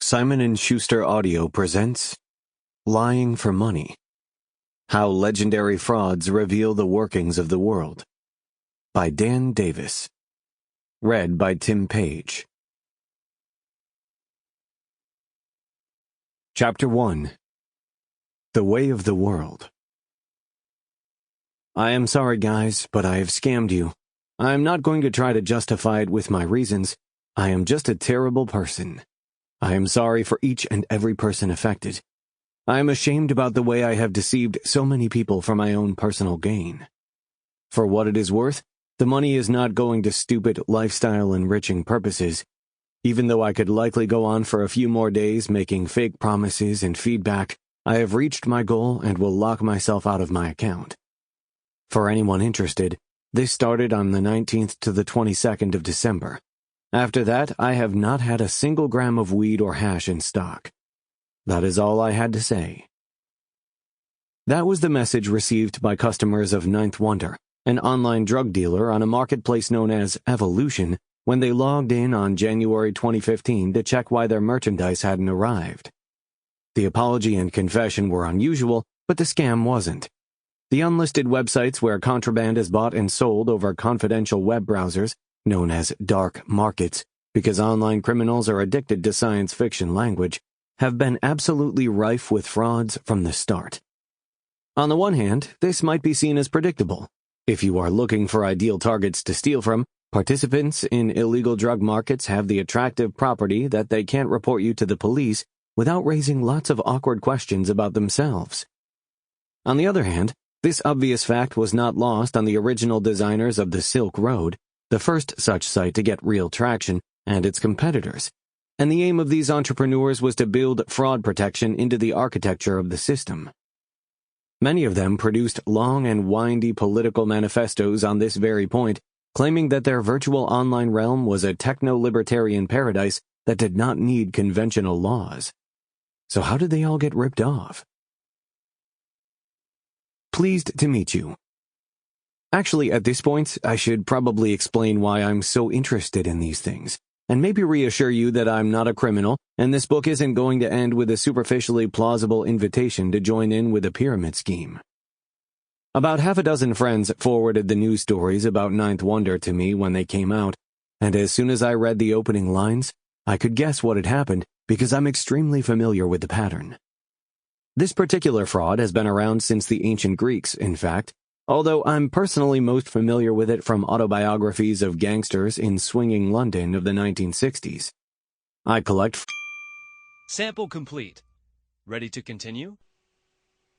Simon & Schuster Audio presents Lying for Money: How Legendary Frauds Reveal the Workings of the World by Dan Davies. Read by Paige. Chapter 1. The Way of the World. I am sorry, guys, but I have scammed you. I am not going to try to justify it with my reasons. I am just a terrible person. I am sorry for each and every person affected. I am ashamed about the way I have deceived so many people for my own personal gain. For what it is worth, the money is not going to stupid lifestyle-enriching purposes. Even though I could likely go on for a few more days making fake promises and feedback, I have reached my goal and will lock myself out of my account. For anyone interested, this started on the 19th to the 22nd of December. After that, I have not had a single gram of weed or hash in stock. That is all I had to say. That was the message received by customers of Ninth Wonder, an online drug dealer on a marketplace known as Evolution, when they logged in on January 2015 to check why their merchandise hadn't arrived. The apology and confession were unusual, but the scam wasn't. The unlisted websites where contraband is bought and sold over confidential web browsers, known as dark markets, because online criminals are addicted to science fiction language, have been absolutely rife with frauds from the start. On the one hand, this might be seen as predictable. If you are looking for ideal targets to steal from, participants in illegal drug markets have the attractive property that they can't report you to the police without raising lots of awkward questions about themselves. On the other hand, this obvious fact was not lost on the original designers of the Silk Road, the first such site to get real traction, and its competitors. And the aim of these entrepreneurs was to build fraud protection into the architecture of the system. Many of them produced long and windy political manifestos on this very point, claiming that their virtual online realm was a techno-libertarian paradise that did not need conventional laws. So how did they all get ripped off? Pleased to meet you. Actually, at this point, I should probably explain why I'm so interested in these things, and maybe reassure you that I'm not a criminal, and this book isn't going to end with a superficially plausible invitation to join in with a pyramid scheme. About half a dozen friends forwarded the news stories about Ninth Wonder to me when they came out, and as soon as I read the opening lines, I could guess what had happened because I'm extremely familiar with the pattern. This particular fraud has been around since the ancient Greeks, in fact, although I'm personally most familiar with it from autobiographies of gangsters in swinging London of the 1960s. I collect... Sample complete. Ready to continue?